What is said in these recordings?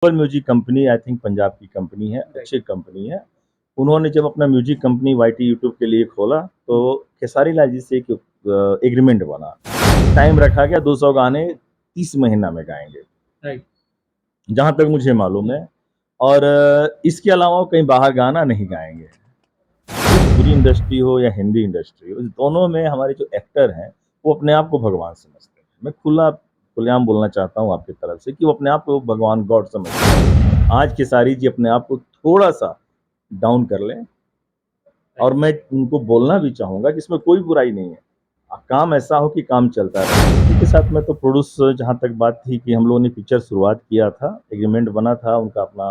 Global music company I think Punjab की company है, अच्छी कंपनी है। उन्होंने जब अपना म्यूजिक कंपनी वाईटी यूट्यूब के लिए खोला तो खेसारी लाल जी से एक एग्रीमेंट बना। टाइम रखा गया 200 गाने 30 महीना में गाएंगे, राइट। जहां तक मुझे मालूम है। और इसके अलावा वो कहीं बाहर गाना नहीं गाएंगे। पूरी इंडस्ट्री हो या हिंदी इंडस्ट्री हो, दोनों में हमारे जो एक्टर हैं वो अपने आप को भगवान समझते हैं। मैं खुलेआम बोलना चाहता हूँ आपकी तरफ से कि वो अपने आप को भगवान गॉड समझते हैं। आज खेसारी जी अपने आप को थोड़ा सा डाउन कर लें, और मैं उनको बोलना भी चाहूंगा कि इसमें कोई बुराई नहीं है। काम ऐसा हो कि काम चलता रहे। उनके साथ में तो प्रोड्यूस जहाँ तक बात थी कि हम लोगों ने पिक्चर शुरुआत किया था, एग्रीमेंट बना था उनका। अपना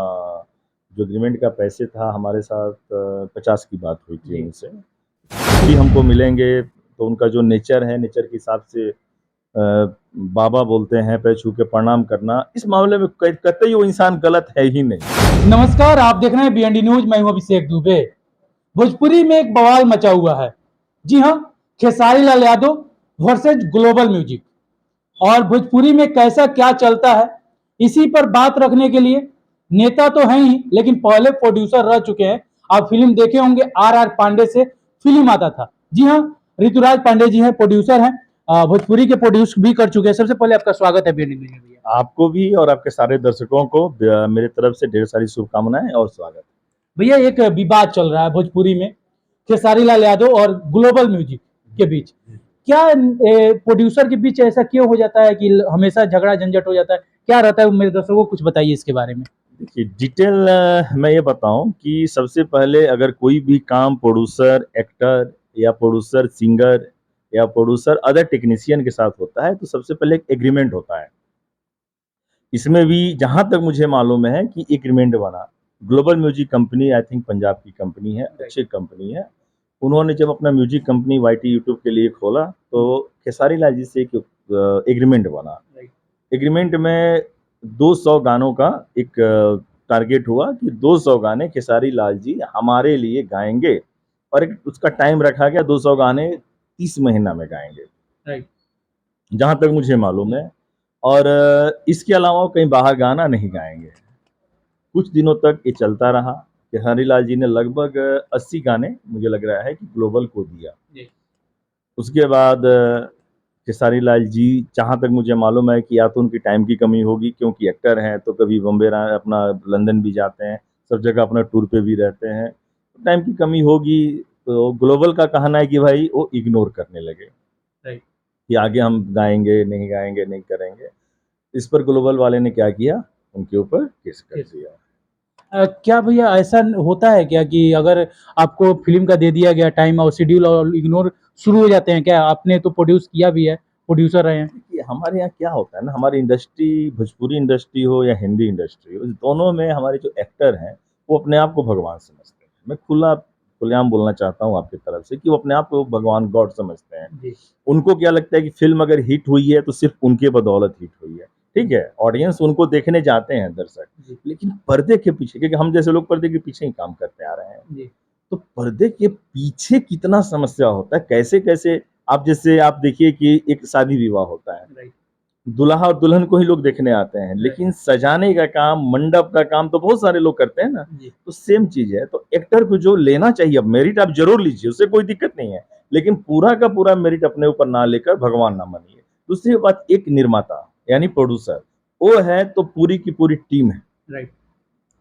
जो एग्रीमेंट का पैसे था हमारे साथ 50 की बात हुई थी उनसे। भी हमको मिलेंगे तो उनका जो नेचर है, नेचर के हिसाब से बाबा बोलते हैं, पैर छू के प्रणाम करना, इस मामले में कतई वो इंसान गलत है ही नहीं। नमस्कार, आप देख रहे हैं बीएनडी न्यूज। मैं हूं अभिषेक दुबे। भोजपुरी में एक बवाल मचा हुआ है। जी हां, Khesari Lal Yadav versus global music. और भोजपुरी में कैसा क्या चलता है, इसी पर बात रखने के लिए नेता तो हैं ही, लेकिन पहले प्रोड्यूसर रह चुके हैं। आप फिल्म देखे होंगे, आर पांडे से फिल्म आता था। जी हाँ, ऋतुराज पांडे जी हैं, प्रोड्यूसर हैं। भोजपुरी के प्रोड्यूस भी कर चुके हैं। सबसे पहले आपका स्वागत है बीएनडी न्यूज में भैया। आपको भी और आपके सारे दर्शकों को मेरे तरफ से ढेर सारी शुभकामनाएं और स्वागत। भैया, एक विवाद चल रहा है भोजपुरी में खेसारी लाल यादव और ग्लोबल म्यूजिक के बीच। क्या प्रोड्यूसर के बीच ऐसा क्यों हो जाता है कि हमेशा झगड़ा झंझट हो जाता है? क्या रहता है? मेरे दर्शकों को कुछ बताइए इसके बारे में। देखिए डिटेल मैं ये बताऊं कि सबसे पहले अगर कोई भी काम प्रोड्यूसर एक्टर या प्रोड्यूसर सिंगर या प्रोड्यूसर अदर टेक्नीशियन के साथ होता है तो सबसे पहले एक एग्रीमेंट होता है। इसमें भी जहां तक मुझे मालूम है कि एग्रीमेंट बना। Global music company I think Punjab की कंपनी है, अच्छी कंपनी है। उन्होंने जब अपना म्यूजिक कंपनी वाईटी यूट्यूब के लिए खोला तो खेसारी लाल जी से एक एग्रीमेंट बना। एग्रीमेंट में 200 गानों का एक टारगेट हुआ कि 200 गाने खेसारी लाल जी हमारे लिए गाएंगे, और एक उसका टाइम रखा गया 200 गाने 30 महीना में गाएंगे, राइट। जहां तक मुझे मालूम है। और इसके अलावा वो कहीं बाहर गाना नहीं गाएंगे। कुछ दिनों तक ये चलता रहा कि हरिलाल जी ने लगभग 80 गाने मुझे लग रहा है कि ग्लोबल को दिया। उसके बाद खेसारी लाल जी, जहाँ तक मुझे मालूम है कि या तो उनकी टाइम की कमी होगी, क्योंकि एक्टर हैं तो कभी बम्बे अपना लंदन भी जाते हैं, सब जगह अपना टूर पे भी रहते हैं, तो टाइम की कमी होगी। तो ग्लोबल का कहना है कि भाई वो इग्नोर करने लगे कि आगे हम गाएंगे नहीं गाएंगे नहीं करेंगे। इस पर ग्लोबल वाले ने क्या किया, उनके ऊपर केस कर दिया। क्या भैया ऐसा होता है क्या कि अगर आपको फिल्म का दे दिया गया टाइम और शेड्यूल और इग्नोर शुरू हो जाते हैं? क्या आपने तो प्रोड्यूस किया भी है, प्रोड्यूसर रहे हैं? देखिए हमारे यहाँ क्या होता है ना, हमारी इंडस्ट्री, भोजपुरी इंडस्ट्री हो या हिंदी इंडस्ट्री हो, दोनों में हमारे जो एक्टर हैं वो अपने आप को भगवान समझते हैं। मैं खुलेआम बोलना चाहता हूँ आपकी तरफ से कि वो अपने आप को भगवान गॉड समझते हैं। उनको क्या लगता है कि फिल्म अगर हिट हुई है तो सिर्फ उनके बदौलत हिट हुई है। ठीक है, ऑडियंस उनको देखने जाते हैं दर्शक, लेकिन पर्दे के पीछे, क्योंकि हम जैसे लोग पर्दे के पीछे ही काम करते आ रहे हैं, तो पर्दे के पीछे कितना समस्या होता है, कैसे कैसे। आप जैसे आप देखिए कि एक शादी विवाह होता है, दूल्हा और दुल्हन को ही लोग देखने आते हैं, लेकिन सजाने का काम, मंडप का काम तो बहुत सारे लोग करते हैं ना। तो सेम चीज है। तो एक्टर को जो लेना चाहिए, अब मेरिट आप जरूर लीजिए, उससे कोई दिक्कत नहीं है, लेकिन पूरा का पूरा मेरिट अपने ऊपर ना लेकर भगवान ना मानिए। दूसरी बात, एक निर्माता यानी प्रोड्यूसर वो है तो पूरी की पूरी टीम है,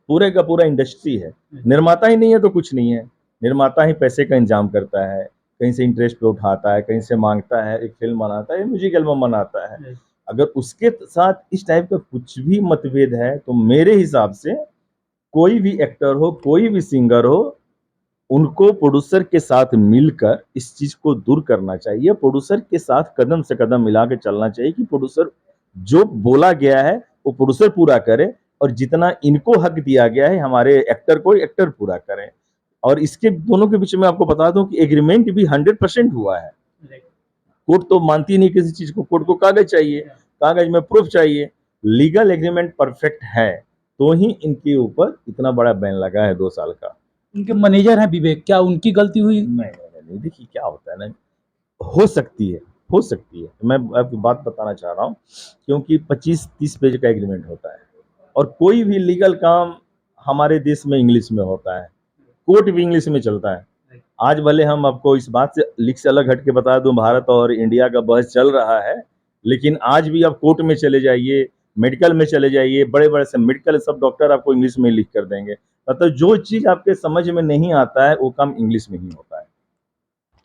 पूरे का पूरा इंडस्ट्री है। निर्माता ही नहीं है तो कुछ नहीं है। निर्माता ही पैसे का इंतजाम करता है, कहीं से इंटरेस्ट पे उठाता है, कहीं से मांगता है, एक फिल्म बनाता है, म्यूजिक एल्बम बनाता है। अगर उसके साथ इस टाइप का कुछ भी मतभेद है तो मेरे हिसाब से कोई भी एक्टर हो, कोई भी सिंगर हो, उनको प्रोड्यूसर के साथ मिलकर इस चीज को दूर करना चाहिए। प्रोड्यूसर के साथ कदम से कदम मिला के चलना चाहिए कि प्रोड्यूसर जो बोला गया है वो प्रोड्यूसर पूरा करे, और जितना इनको हक दिया गया है हमारे एक्टर को, एक्टर पूरा करें। और इसके दोनों के बीच में आपको बता दूं कि एग्रीमेंट भी 100% हुआ है। कोर्ट तो मानती नहीं किसी चीज को, कोर्ट को कागज चाहिए, कागज में प्रूफ चाहिए। लीगल एग्रीमेंट परफेक्ट है तो ही इनके ऊपर इतना बड़ा बैन लगा है 2 साल का। उनके मैनेजर हैं विवेक, क्या उनकी गलती हुई? नहीं, देखिए क्या होता है ना, हो सकती है, हो सकती है। मैं आपकी बात बताना चाह रहा हूँ, क्योंकि 25-30 पेज का एग्रीमेंट होता है और कोई भी लीगल काम हमारे देश में इंग्लिश में होता है, कोर्ट भी इंग्लिश में चलता है। आज भले हम आपको इस बात से लीक से अलग हट के बता दूं, भारत और इंडिया का बहस चल रहा है, लेकिन आज भी आप कोर्ट में चले जाइए, मेडिकल में चले जाइए, बड़े बड़े से मेडिकल सब डॉक्टर आपको इंग्लिश में लिख कर देंगे। मतलब जो चीज आपके समझ में नहीं आता है वो काम इंग्लिश में ही होता है।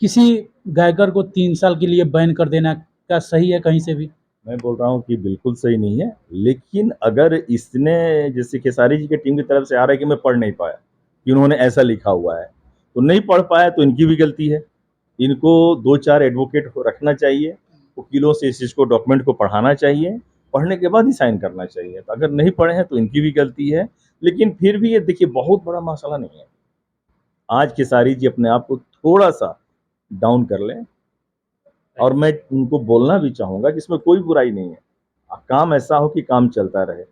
किसी गायकर को 3 साल के लिए बैन कर देना क्या सही है कहीं से भी? मैं बोल रहा हूँ कि बिल्कुल सही नहीं है, लेकिन अगर इसने जैसे खेसारी जी की टीम की तरफ से आ रहा है कि मैं पढ़ नहीं पाया कि उन्होंने ऐसा लिखा हुआ है, तो नहीं पढ़ पाया तो इनकी भी गलती है। इनको 2-4 एडवोकेट रखना चाहिए, वकीलों से इस चीज़ को डॉक्यूमेंट को पढ़ाना चाहिए, पढ़ने के बाद ही साइन करना चाहिए। तो अगर नहीं पढ़े हैं तो इनकी भी गलती है, लेकिन फिर भी ये देखिए बहुत बड़ा मसला नहीं है। आज खेसारी जी अपने आप को थोड़ा-सा डाउन कर लें, और मैं उनको बोलना भी चाहूँगा कि इसमें कोई बुराई नहीं है। काम ऐसा हो कि काम चलता रहे।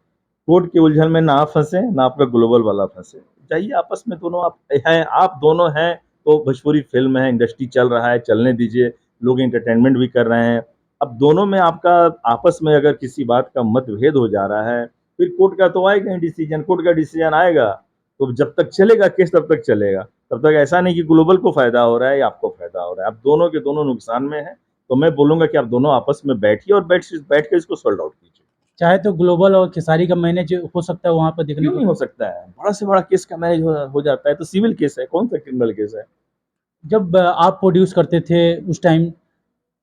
कोर्ट की उलझन में ना आप फँसे, ना आपका ग्लोबल वाला फँसे। जाइए आपस में दोनों आप दोनों हैं, तो भोजपुरी फ़िल्म है, इंडस्ट्री चल रहा है, चलने दीजिए, लोग एंटरटेनमेंट भी कर रहे हैं। अब दोनों में आपका आपस में अगर किसी बात का मतभेद हो जा रहा है, फिर कोर्ट का तो आएगा ही डिसीज़न, कोर्ट का डिसीज़न आएगा, तो जब तक चलेगा केस तब तक चलेगा। तब तक ऐसा नहीं कि ग्लोबल को फ़ायदा हो रहा है या आपको फ़ायदा हो रहा है। आप दोनों के दोनों नुकसान में हैं। तो मैं बोलूँगा कि आप दोनों आपस में बैठिए और बैठ के इसको सॉल्व आउट कीजिए। चाहे तो ग्लोबल और खेसारी का मैनेज हो सकता है वहाँ पर देखने क्यों को। नहीं हो सकता है? बड़ा से बड़ा केस का मैनेज हो जाता है, तो सिविल केस है, कौन सा क्रिमिनल केस है? जब आप प्रोड्यूस करते थे उस टाइम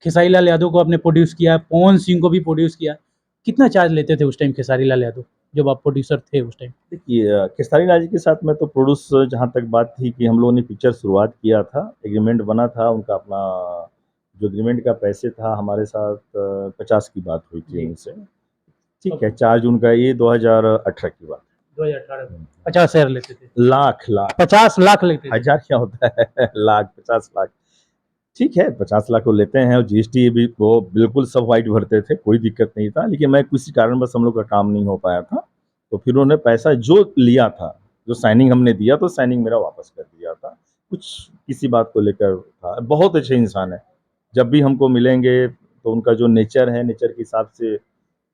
खेसारी लाल यादव को आपने प्रोड्यूस किया, पवन सिंह को भी प्रोड्यूस किया, कितना चार्ज लेते थे उस टाइम खेसारी लाल यादव जब आप प्रोड्यूसर थे उस टाइम? देखिए खेसारी लाल जी के साथ में तो प्रोड्यूस जहाँ तक बात थी कि हम लोगों ने पिक्चर शुरुआत किया था, एग्रीमेंट बना था, उनका अपना जो एग्रीमेंट का पैसे था हमारे साथ 50 की बात हुई थी जी। उनसे। ठीक है, चार्ज उनका ये 2018 की बात है। 2018 में 50,000 लेते थे, लाख 50 लाख लेते थे। हज़ार क्या होता है लाख 50 लाख। ठीक है, 50 लाख वो लेते हैं और जीएसटी भी वो बिल्कुल सब व्हाइट भरते थे, कोई दिक्कत नहीं था, लेकिन मैं किसी कारणवश हम लोग का काम नहीं हो पाया था, तो फिर उन्होंने पैसा जो लिया था, जो साइनिंग हमने दिया तो साइनिंग मेरा वापस कर दिया था। कुछ किसी बात को लेकर था, बहुत अच्छे इंसान हैं। जब भी हमको मिलेंगे तो उनका जो नेचर है, नेचर के हिसाब से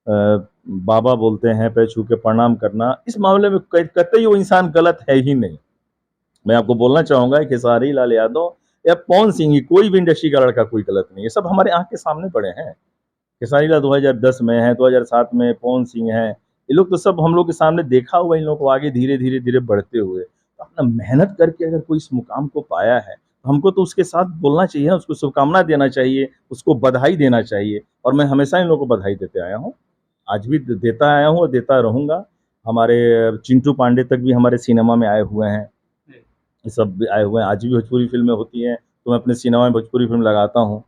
बाबा बोलते हैं, पैर छू के प्रणाम करना, इस मामले में कतई वो इंसान गलत है ही नहीं। मैं आपको बोलना चाहूँगा कि खेसारी लाल यादव या पवन सिंह, कोई भी इंडस्ट्री का लड़का कोई गलत नहीं है, सब हमारे आँख के सामने पड़े हैं। खेसारी लाल 2010 में है, 2007 में पवन सिंह हैं, ये लोग तो सब हम लोग के सामने देखा हुआ है इन लोगों को आगे धीरे-धीरे बढ़ते हुए। तो अपना मेहनत करके अगर कोई इस मुकाम को पाया है, तो हमको तो उसके साथ बोलना चाहिए ना, उसको शुभकामना देना चाहिए, उसको बधाई देना चाहिए, और मैं हमेशा इन लोगों को बधाई देते आया हूँ। आज भी देता आया हूँ और देता रहूँगा। हमारे चिंटू पांडे तक भी हमारे सिनेमा में आए हुए हैं। ये सब भी आए हुए हैं, आज भी भोजपुरी फ़िल्में होती हैं, तो मैं अपने सिनेमा में भोजपुरी फ़िल्म लगाता हूँ।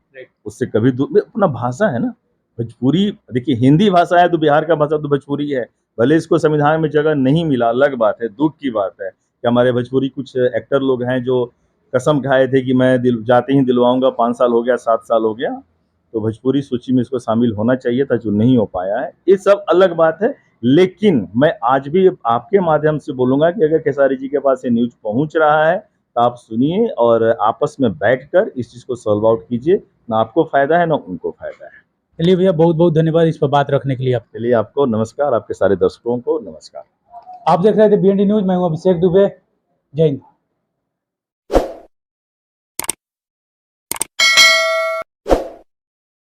उससे कभी अपना भाषा है ना, भोजपुरी देखिए हिंदी भाषा है तो बिहार का भाषा तो भोजपुरी है। भले इसको संविधान में जगह नहीं मिला, अलग बात है, दुःख की बात है कि हमारे भोजपुरी कुछ एक्टर लोग हैं जो कसम खाए थे कि मैं जाते ही दिलवाऊँगा, 5 साल हो गया, 7 साल हो गया, तो भोजपुरी सूची में इसको शामिल होना चाहिए था, जो नहीं हो पाया है। ये सब अलग बात है, लेकिन मैं आज भी आपके माध्यम से बोलूँगा कि अगर खेसारी जी के पास ये न्यूज़ पहुँच रहा है, तो आप सुनिए और आपस में बैठकर इस चीज़ को सॉल्व आउट कीजिए। ना आपको फ़ायदा है, ना उनको फ़ायदा है। चलिए भैया, बहुत-बहुत धन्यवाद इस पर बात रखने के लिए आपको। चलिए आपको नमस्कार, आपके सारे दर्शकों को नमस्कार। आप देख रहे थे बीएनडी न्यूज़, मैं हूँ अभिषेक दुबे। जय हिंद।